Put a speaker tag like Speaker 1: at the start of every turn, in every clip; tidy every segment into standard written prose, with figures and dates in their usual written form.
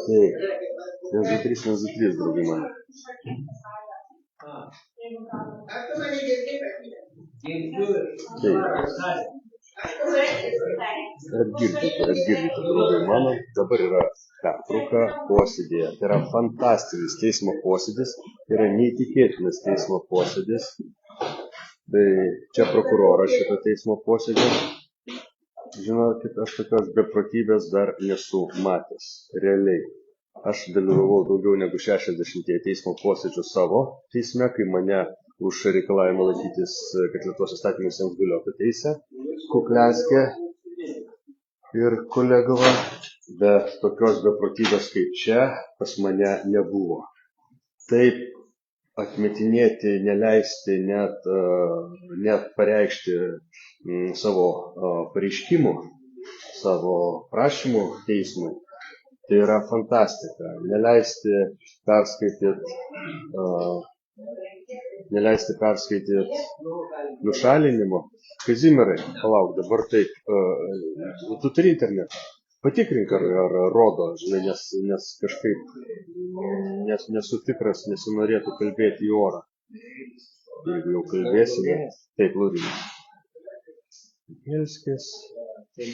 Speaker 1: Taip, 1, 2, 3, 1, 2, 3, draugai mano. Taip. Ar girdite, draugai mano, dabar yra pertrauka posėdėje. Tai yra fantastinis teismo posėdis, tai yra neįtikėtinas teismo posėdis. Tai čia prokuroras šito teismo posėdžio. Žinokit, aš tokios beprotybės dar nesu matęs. Realiai. Aš dalyvavau daugiau negu 60 teismo posėdžių savo teisme, kai mane už reikalavimą laikytis, kad Lietuvos įstatymais jiems galiotų teisė, Kuklianskė ir kolegova, bet tokios beprotybės kaip čia pas mane nebuvo. Taip atmetinėti, neleisti net pareikšti savo pareiškimų, savo prašymų teismui, tai yra fantastika. Neleisti perskaityti nušalinimo. Kazimierai, palauk, dabar taip, tu turi internetą. Patikrink, ar rodo, žinai, nes kažkaip nesu tikras, nesinorėtų kalbėti į orą. Jeigu jau kalbėsime, taip, Lurinas. Elskis.
Speaker 2: Tai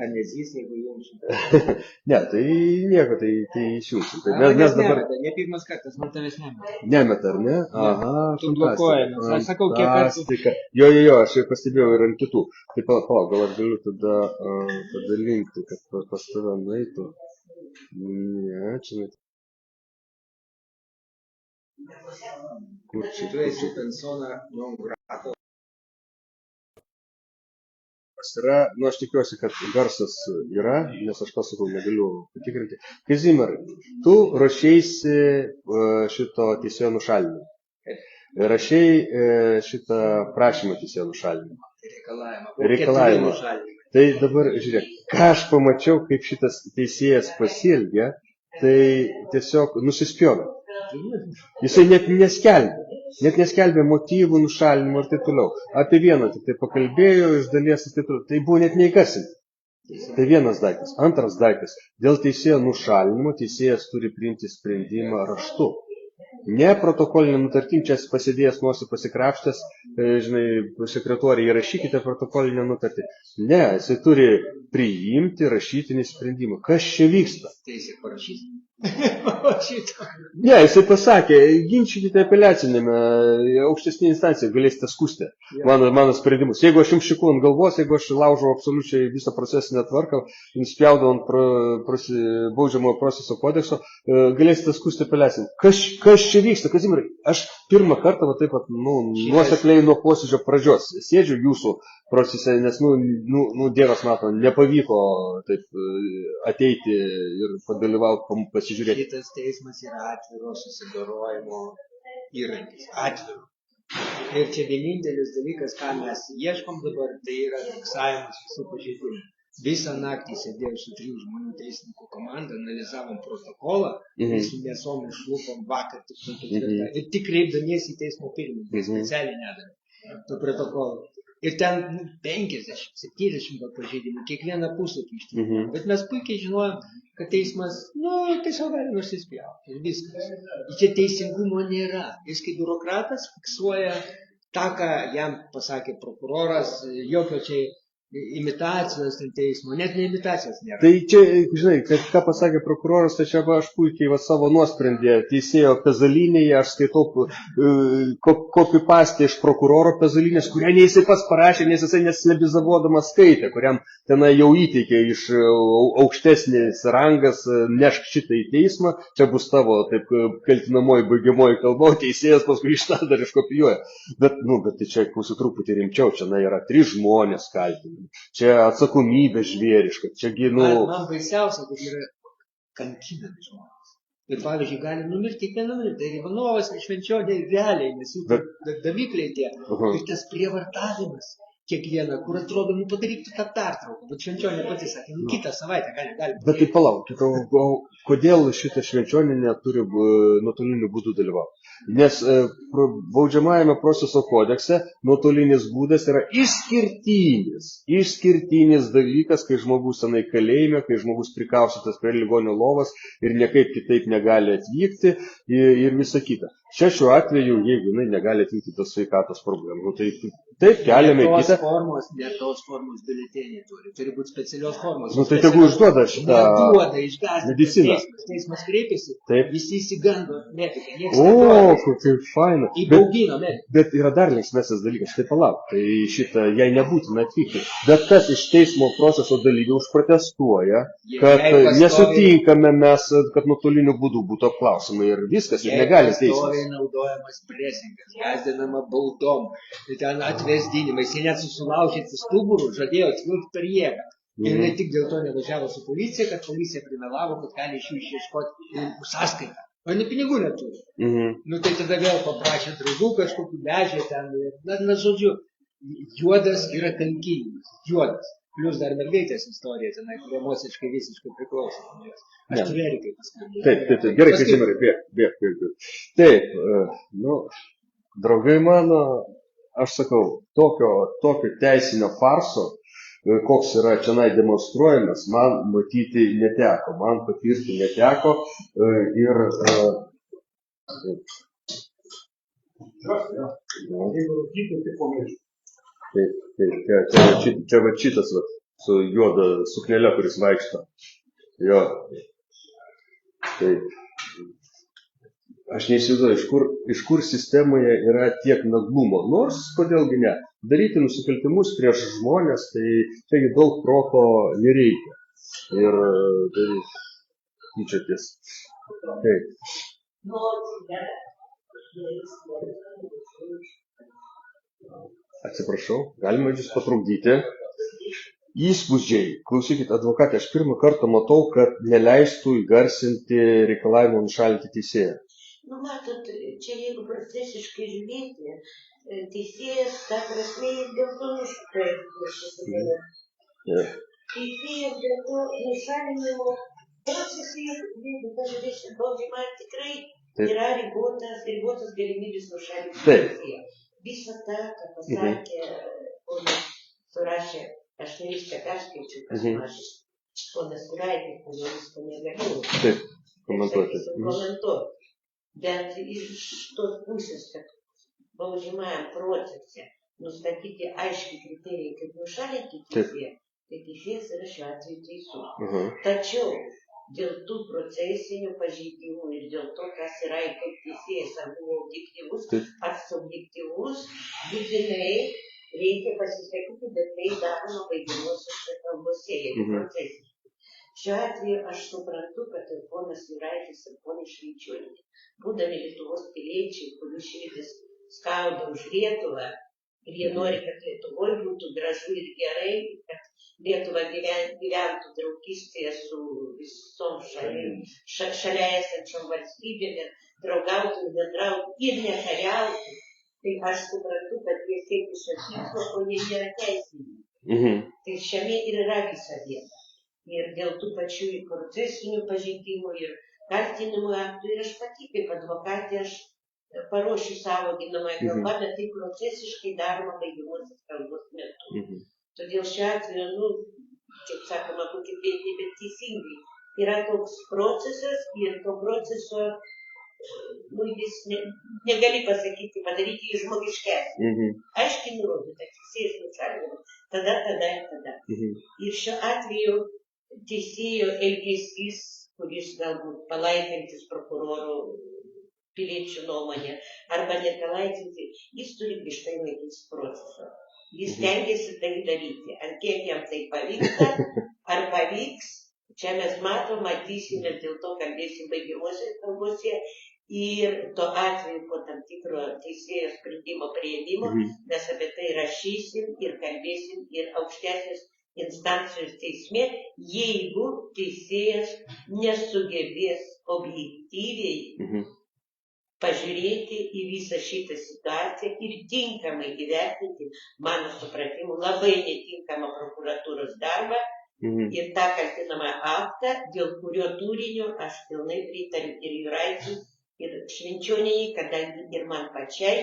Speaker 2: anezys, jeigu jungsim.
Speaker 1: Ne, tai nieko, tai išjungsim.
Speaker 2: Mes dabar... Ne pirmas kartas, man tavęs nemeta.
Speaker 1: Nemeta, ar ne? Aha,
Speaker 2: tu blokuoji. Aš sakau, kiek kartų.
Speaker 1: Jo, aš jau pastebėjau ir ant kitų. Tai palauk, gal aš galiu tada linkti, kad pas tave nueitų. Ne, čia net. Kur čia?
Speaker 2: Tu esi persona non grata.
Speaker 1: Yra, aš tikiuosi, kad garsas yra, nes aš pasakau, negaliu patikrinti. Kazimierai, tu ruošėsi šito teisėjo nušalinimo. Rašėjai šitą prašymą teisėjo nušalinimo. Reikalavimą. Tai dabar, žiūrėk, ką aš pamačiau, kaip šitas teisėjas pasielgia, tai tiesiog nusispjovė. Jisai net neskelbė motyvų nušalinimo ir taip toliau. Apie vieną tik tai pakalbėjo, iš dalies ir taip toliau. Tai buvo net neįgarsinti. Tai vienas daiktas. Antras daiktas. Dėl teisėjo nušalinimo teisėjas turi priimti sprendimą raštu. Ne protokolinė nutartim, čia pasėdėjęs nosį pasikrapštęs, žinai, sekretoriai, įrašykite protokolinę nutartį. Ne, jisai turi priimti rašytinį sprendimą. Kas čia vyksta?
Speaker 2: Teisė parašyti.
Speaker 1: Ne, jisai pasakė, ginčykite apeliacinėme, aukštesnė instancija, galėsite skusti mano sprendimus. Jeigu aš jums šiku ant galvos, jeigu aš laužau absoliučiai visą procesinę tvarką, spjaudau ant baudžiamojo proceso kodekso, galėsite skusti apeliacinę. Kas čia vyksta, Kazimierai? Aš pirmą kartą, taip pat, nuosekliai nuo posėdžio pradžios sėdžiu jūsų procese, nes, Dievas mato, nepavyko taip ateiti ir padalyvauti, pasižiūrėti.
Speaker 2: Šitas teismas yra atviro susidorojimo įrankis. Atviro. Ir čia vienintelis dalykas, ką mes ieškom dabar, tai yra fiksavimas visų pažeidimų. Visą naktį sėdėjau su 3 žmonių teisininkų komanda, analizavom protokolą, su mėsom išlūpom vakar tik ketvirtą. Ir tik kreipdamiesi į teismo pirmininką, specialiai nedavė to protokolo. Ir ten 50-70 pažeidimų, kiekvieną puslapį ištikrino. Bet mes puikiai žinojom, kad teismas, tiesiog gali nusispjauti ir viskas. Čia teisingumo nėra. Jis kaip biurokratas fiksuoja tą, ką jam pasakė prokuroras, jokio čia imitacijos teismo, net ne imitacijos nėra.
Speaker 1: Tai čia, žinai, ką pasakė prokuroras, tai čia aš puikiai savo nuosprendį teisėjo Pezalinėje, aš skaitau copy-paste iš prokuroro Pezalinės, kurią ne jisai pats parašė, nes jisai neslebizavodamas skaitė, kuriam tenai jau įteikė iš aukštesnis rangas, nešk šitą į teismą, čia bus tavo taip kaltinamoji baigiamoji kalba, o teisėjas paskui iš tą dar iškopijuoja. Bet tai čia klausiu truputį rimčiau, čia yra 3 žmonės kaltinami. Čia atsakomybė žvėriška. Čiagi,
Speaker 2: Man baisiausia, kad yra kankinami žmonės. Ir pavyzdžiui, gali numirti kiekvieną minutę. Ir Ivanovas ir Švenčionė realiai, nes jų davikliai tie. Ir tas prievartavimas kiekvieną, kur atrodo, padarytų tą pertrauką. Bet Švenčionė pati sakė, kitą savaitę gali.
Speaker 1: Bet tai palauk, kodėl šitą Švenčionė neturi nuotoliniu būdu dalyvauti? Nes baudžiamajame proceso kodekse nuotolinis būdas yra išskirtinis dalykas, kai žmogus tenai kalėjime, kai žmogus prikaustytas prie ligonio lovos ir niekaip kitaip negali atvykti ir visa kita. Čia šiuo atveju, jeigu jinai negali atvykti tos sveikatos problemų, tai taip keliame į kitą.
Speaker 2: Ne tos formos biuletenį turi būti specialios formos.
Speaker 1: Nu tai tegu išduoda šitą
Speaker 2: mediciną. Teismas kreipėsi, visi įsigando medikai.
Speaker 1: O, kaip faina.
Speaker 2: Įbaugino medikai.
Speaker 1: Bet yra dar linksmesnis dalykas, štai palauk, tai šitą jai nebūtina atvykti. Bet kas iš teismo proceso dalyvių užprotestuoja, kad nesutinkame mes, kad nuotoliniu būdu būtų apklausimai ir viskas, ir negali teismas.
Speaker 2: Naudojamas presingas, gazdinama baudom, ten atvesdinimais, jie net susilaužyti stuburų, žadėjo atvilkti per jėgą. Ir ne tik dėl to nevažiavo su policija, kad policija primelavo, kad gali iš jų išieškoti sąskaitą. O ne pinigų neturi. Nu tai tada vėl paprašė draugų kažkokių vežė ten. Na žodžiu, juodas yra kankinimas. Juodas. Plius dar mergaitės istorija tenai, kur emociškai visiškai priklauso. Aš turiu Erikai paskambinti.
Speaker 1: Taip. Gerai, Kazimierai, bėg. Taip, nu, draugai mano, aš sakau, tokio teisinio farso, koks yra čionai demonstruojamas, man matyti neteko, man patirti neteko ir čia va šitas va, su juoda suknelė, kuris vaikšto. Jo. Taip. Aš neįsivaizduoju, iš kur sistemoje yra tiek naglumo. Nors, kodėlgi ne. Daryti nusikaltimus prieš žmonės, tai čia daug proto nereikia. Ir tai tyčiotis. Taip. Atsiprašau, galima jūs patrukdyti. Įspūdžiai. Klausykit, advokatė, aš pirmą kartą matau, kad neleistų įgarsinti reikalavimą nušalinti teisėją.
Speaker 3: Nu, matot, čia jeigu procesiškai žiūrėti, teisėjas, ta prasme, dėl to nušalinimo. Teisėjas dėl to nušalinimo procesai, jeigu pažiūrėsi, baudžiamajam tikrai yra ribotas galimybės nušalinti teisėją. Visą tą, ką pasakė, surašė, aš ne viską perskaičiu, kas mažys, ponas Kuraitis, kurio visko negaliu.
Speaker 1: Taip, komentuoti.
Speaker 3: Bet iš tos pusės, kad baudžiamajam procese nustatyti aiškiai kriterijai, kaip nušalinti teisėją, tai teisėjas yra šiuo atveju teisus. Tačiau dėl tų procesinių pažeidimų ir dėl to, kas yra kaip teisėjas, ar buvo objektyvus, ar subjektyvus, būtinai reikia pasisakyti, bet tai daroma baigiamosiose kalbose, jeigu procesiškai. Šiuo atveju aš suprantu, kad ir ponas Juraitis ir ponas Švenčiūnas, būdami Lietuvos piliečiai, kurių širdis skauda už Lietuvą, ir jie nori, kad Lietuvoje būtų gražu ir gerai, kad Lietuva gyventų draugystėje su visom šalia esančiom valstybėmis, draugautų ir bendrautų ir nekariautų. Tai aš suprantu, kad jie siekia šio tikslo, o jie nėra teisininkai. Tai šiame ir yra visa vieta. Ir dėl tų pačių procesinių pažeidimų ir kaltinimų aktų. Ir aš pati kaip advokatė, aš paruošiu savo ginamąją kalbą, bet tai procesiškai daroma baigiamosios kalbos metu. Todėl šiuo atveju, kaip sakoma, kokie bėdini, bet teisingai. Yra toks procesas ir to proceso, jis negali pasakyti, padaryti jį žmogiškesnį. Aiškiai nurodyta, teisėjas nušalinimas, tada. Ir šiuo atveju teisėjo elgesys, kuris galbūt palaikantis prokuroro piliečių nuomonę, arba nepalaikantis, jis turi grįžtai laikytis proceso. Jis stengiasi tai daryti. Ar kiek jam tai pavyksta, ar pavyks, čia mes matysime, dėl to kalbėsim baigiamosios kalbose. Ir tuo atveju po tam tikro teisėjo sprendimo priėmimo mes apie tai rašysim ir kalbėsim ir aukštesnės instancijos teisme, jeigu teisėjas nesugebės objektyviai pažiūrėti į visą šitą situaciją ir tinkamai įvertinti, mano supratimu, labai netinkamą prokuratūros darbą ir tą kaltinamą aktą, dėl kurio turinio aš pilnai pritariu ir Juraitui, Ir švenčioniai, kadangi ir man pačiai,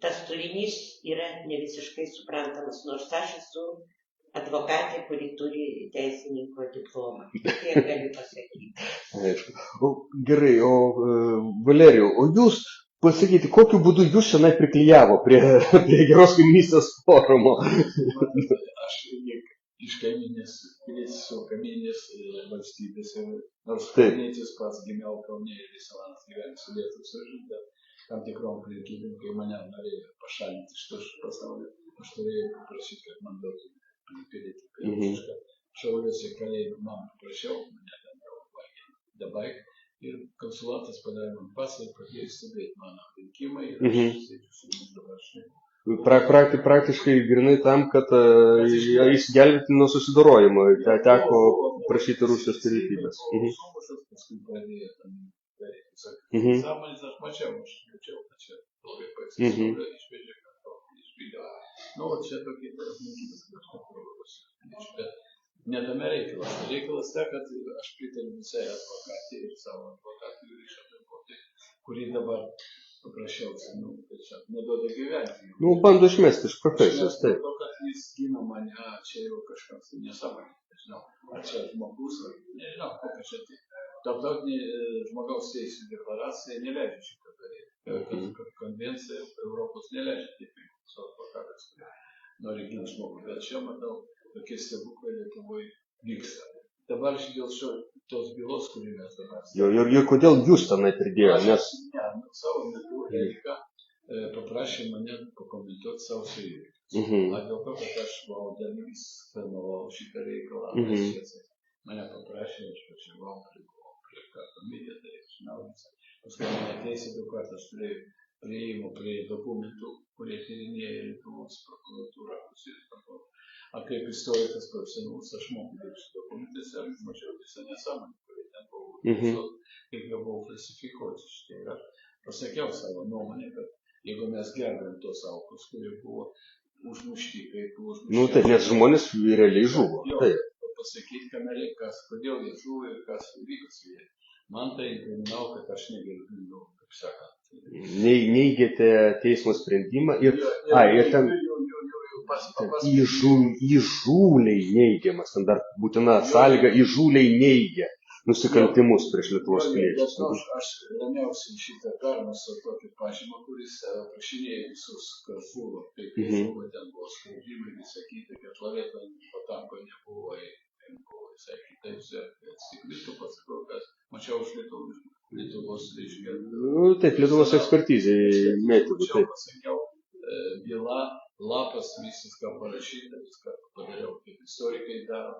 Speaker 3: tas turinys yra ne visiškai suprantamas, nors aš esu advokatė, kuri turi teisininko diplomą. Tiek galiu pasakyti.
Speaker 1: Aišku. Gerai, Valerijau, o jūs pasakyti, kokiu būdu jūs šiandien priklijavo prie geros kaimynystės forumo?
Speaker 4: Aš iš kaiminės valstybės, nors
Speaker 1: Taip.
Speaker 4: kaunietis pats gimiau Kaune ir visą mano gyvenimą su Lietuva, bet tam tikrom aplinkybėm, kai mane norėjo pašalinti iš to pasaulio, aš turėjau paprašyti, kad man duotų pilietybę. Šauliuose kalėjimą man paprašiau, mane ten dabar ir konsulatas padarė man pasą ir pradėjo stebėti mano aplinkimą ir aš sėdžiu su jums dabar štai.
Speaker 1: Praktiškai grinai tam, kad išgelbėti nuo susidorojimo, teko prašyti Rusijos pilietybės.
Speaker 4: Paskui pradėjo tam daryti. Sąmonės aš mačiau, kad čia blogai pasisaulia, išvežė kartu, išvežė. Nu, čia tokie aplinkybės, bet ne tame reikalas. Reikalas ta, kad aš pritariu visai advokatė ir savo advokatui ir iš advokatė, kurį dabar paprasčiausiai, kad čia neduoda gyventi.
Speaker 1: Bando išmesti iš profesijos, taip.
Speaker 4: To, kad jis gina mane, čia jau kažkas nesąmonė, nežinau, ar čia žmogus, ar nežinau, kokia čia tai. Tarptautinė žmogaus teisų deklaracija neleidžia šitą daryti. Konvencija Europos neleidžia taip su advokatais, kurie nori ginti žmogų. Bet čia, matau, tokie stebuklai Lietuvoje vyksta. Dabar dėl tos bylos, kurį mes dabar...
Speaker 1: Ir kodėl jūs tenai pridėjo? Nes...
Speaker 4: Savo metu Erika paprašė mane pakomentuoti savo įvykius. Dėl to, kad aš buvau dalyvis, filmavau šitą reikalą, mane paprašė, aš pačiavau prie komediją, tai aš naujas. Paskui mane teisė daug kartų, aš turėjau prieimų prie dokumentų, kurie tyrinėja Lietuvos prokuratūrą, Rusijos prokuratūrą. A kaip istorikas profesionalus, aš moku dirbti su dokumentais ir mačiau visą nesąmonę, kurie ten buvo, kaip jie buvo falsifikuoti. Ir aš pasakiau savo nuomonę, kad jeigu mes gerbėm tos aukos, kurie buvo užmušti, kaip buvo užmušti.
Speaker 1: Taip, nes žmonės realiai žuvo.
Speaker 4: Pasakyti, kodėl jie žuvo ir kas vyko su jie. Man tai inkriminavo, kad aš negerbiu, kaip sakant.
Speaker 1: Neigėte teismo sprendimą ir ten įžūliai neigiamas, ten dar būtina sąlyga, įžūliai neigia nusikaltimus prieš Lietuvos piliečius.
Speaker 4: Aš remiausi šitą permąstą tokį pažymą, kuris aprašinėja visus, kas žuvo. Kaip žuvo, ten buvo skaudimai, visakyti, kad Loreto patanko nebuvo, visai kitaip. Tik viską pasakau, kad mačiau už Lietuvos reiškia.
Speaker 1: Taip, Lietuvos ekspertizė metodų.
Speaker 4: Mačiau, pasakiau, byla, lapas, viskas, ką parašyta, viską padariau, kaip istorikai daro.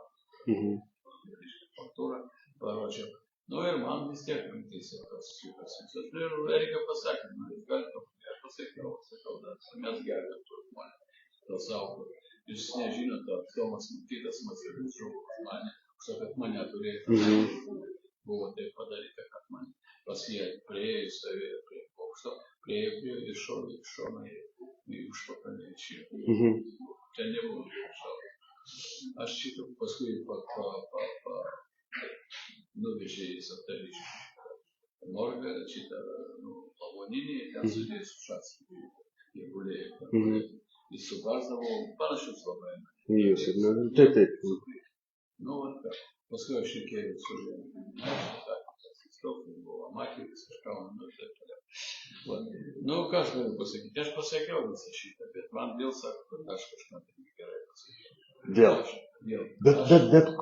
Speaker 4: Faktūrą parodžiau. Ir man vis tiek teisė tas šitas. Ir Erika pasakė, jūs galite, aš pasakiau, mes gerbėm tuos žmonės, tas aukų. Jūs nežinot, ar Tomas Matytas Macelis žuvo už mane, kad mane turėjo, buvo taip padaryta, kad man pas jie priejo į stovėjo prie bokšto, priejo iš šono į užpakalį šį. Ten nebuvo šono. Aš šitą paskui nuvežė į Zaptariškį morgą, šitą lavoninį, ten sudėjus šatskį, jie gulėjo. Jis suprasdavo panašius labai.
Speaker 1: Taip.
Speaker 4: Paskui aš reikėjau su žemė, buvo Matyvis, kažką, taip toliau. Ką aš galiu pasakyti? Aš pasakiau visą šitą, bet man vėl sako, kad aš kažką tai gerai pasakiau.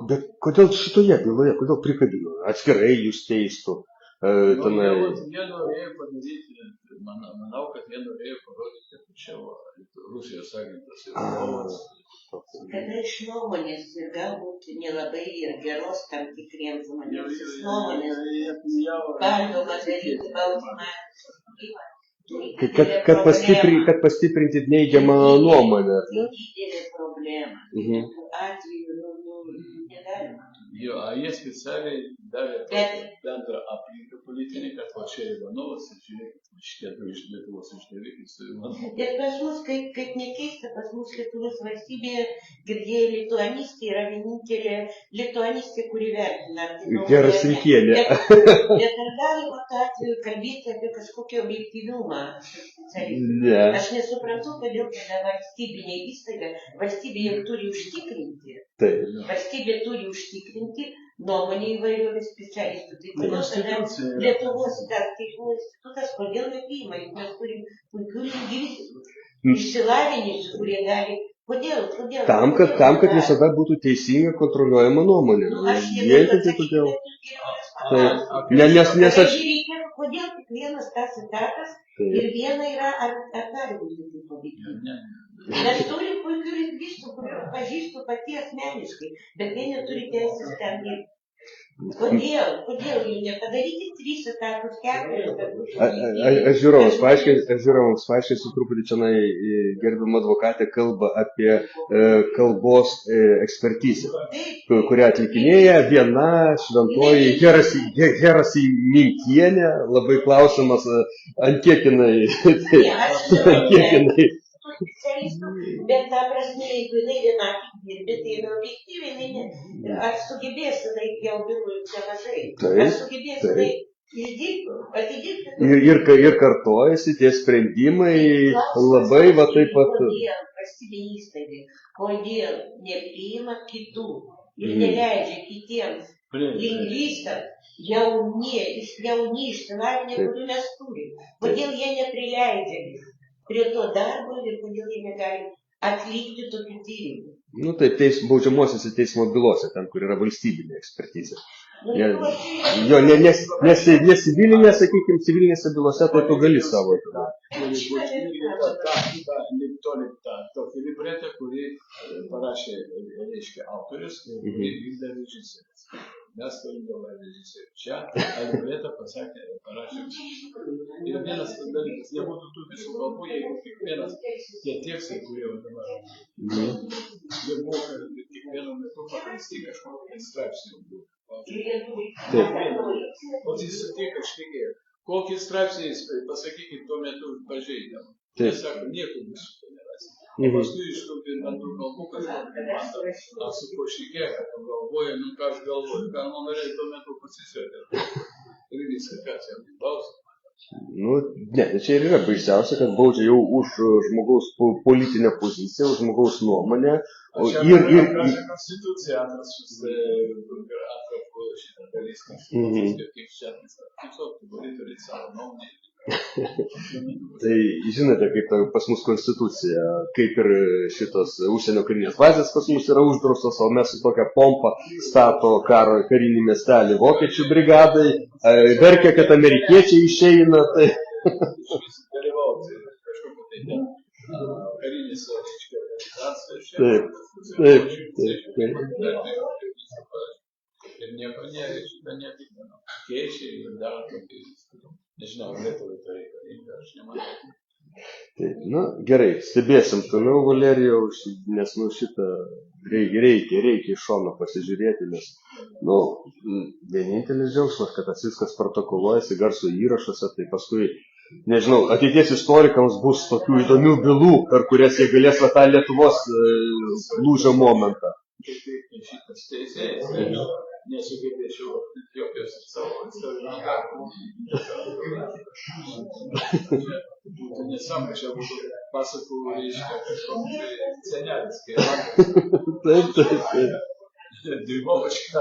Speaker 1: Bet kodėl šitoje byloje, kodėl prikabino? Atskirai jūs teistų.
Speaker 4: Jie norėjo padaryti, manau, kad jie norėjo parodyti, kad čia Rusijos agentas ir Lovas.
Speaker 3: Kada iš nuomonės ir galbūt nelabai ir geros tam tikriems žmonėms iš nuomonės bandoma daryti bausmę.
Speaker 1: Kad pastiprinti neigiamą nuomonę.
Speaker 3: Didelė problema. Tų atvejų negalima.
Speaker 4: Jie specialiai davė bendrą aplinką politinį, kad va čia Ivanovas ir žiūrėkit, iš Lietuvos išdavikis.
Speaker 3: Bet pas mus, kaip nekeista, pas mus Lietuvos valstybėje, girdėjai, lituanistė yra vienintelė lituanistė, kuri vertina.
Speaker 1: Gerasienkienė.
Speaker 3: Bet ar galima tuo atveju kalbėti apie kažkokį objektyvumą?
Speaker 1: Ne.
Speaker 3: Aš nesuprantu, kodėl tada valstybinė įstaiga, valstybė jau turi užtikrinti.
Speaker 1: Taip.
Speaker 3: Valstybė turi užtikrinti nuomonę įvairių specialistų. Tai kodėl tada Lietuvos teismų institutas, kodėl nepriima, juk mes turim puikių lingvistų, išsilavinusių, kurie gali. Kodėl?
Speaker 1: Tam, kad visada būtų teisinga kontroliuojama nuomonė.
Speaker 3: Aš nesakyčiau, kodėl tik vienas tas citatas ir viena yra, ar gali būti taip objektyvi. Mes turim puikių lingvistų, kuriuos pažįstu pati asmeniškai, bet jie neturi teisės ten dirbti. Kodėl jų nepadaryti 3 citatus, 4?
Speaker 1: Aš žiūrovams paaiškinsiu truputį čia, gerbiama advokatė kalba apie kalbos ekspertizę, kurią atlikinėja viena šventoji Gerasienkienė, labai klausimas, ant kiek jinai.
Speaker 3: Bet ta prasme, jeigu jinai viena dirbi, tai jinai objektyviai, ar sugebės jinai jau bylų nemažai, ar sugebės jinai išdirbti,
Speaker 1: ir kartojasi tie sprendimai labai va taip pat.
Speaker 3: Kodėl valstybinė įstaiga, kodėl nepriima kitų ir neleidžia kitiems lingvistams jauni išsilavinę, kurių mes turime, kodėl jie neprileidžia prie to darbo ir kodėl jie negali atlikti tokių tyrimų.
Speaker 1: Nu taip, baudžiamosiose teismo bylose, ten, kur yra valstybinė ekspertizė. Jo, nesivilinė, sakykime, civilinėse bylose, tai tu gali savo.
Speaker 4: Tokį libretą, kurį parašė, reiškia, autorius, kurį vykdė režisierius. Mes turim galvoje režisierių. Čia libretą parašė. Ir vienas dalykas, nebūtų tų visų kalbų, jeigu kiekvienas tie tekstai, kurie dabar, jie moka kiekvienu metu pakeisti kažkokį straipsnį. O jis sutinka šnekėjo, kokį straipsnį jis, pasakykit, tuo metu pažeidėm. Jis sako, niekur visų to nerasi. O paskui iš tų antrų kalbų kažkokį mantą, su ko šnekėjo, galvoja, ką aš galvoju, ką man norėjau tuo metu pasisėti. Ir viską, kas jam klausia.
Speaker 1: Nu, ne, čia ir yra baisiausia, kad baudžia jau už žmogaus politinę poziciją, už žmogaus nuomonę.
Speaker 4: Konstitucija antras šitą dalys, kaip šiandien, tiesiog tu gali turėti savo nuomonę.
Speaker 1: Tai žinote, kaip pas mus konstitucija, kaip ir šitos užsienio karinės bazės pas mus yra uždraustos, o mes su tokia pompa stato karinį miestelį vokiečių brigadai, verkia, kad amerikiečiai išeina. Tai...
Speaker 4: Dalyvauti kažkokiu tai karinėse organizacijose.
Speaker 1: Taip.
Speaker 4: Ir nieko netikrino. Keičia ir daro tokį, nežinau, Lietuvai to reikalinga, aš nemanau.
Speaker 1: Taip, nu, gerai, stebėsim toliau, Valerijau, nes, šitą reikia iš šono pasižiūrėti, nes, vienintelis džiaugsmas, kad tas viskas protokoluojasi garso įrašuose, tai paskui, nežinau, ateities istorikams bus tokių įdomių bylų, per kurias jie galės tą Lietuvos lūžio momentą.
Speaker 4: Šitas teisėjas, nesugebėčiau jokios savo istorinio darbo. Būtų nesąmonė, čia būtų pasakų, reiškia, kažkoks senelis, kai
Speaker 1: Taip.
Speaker 4: Dvimovačka.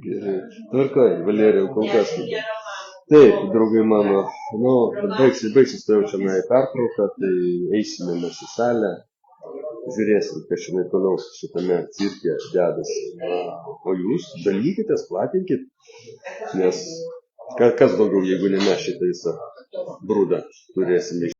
Speaker 1: Gerai. Tvarkoj, Valerijau, kol kas. Taip, draugai mano, baigsis tai jau čia pertrauką, tai eisime mes į salę. Žiūrėsim, kas šiandien toliau šitame cirke dedasi. O jūs dalykitės, platinkit, nes kas daugiau, jeigu ne mes šitą visą brūdą turėsime.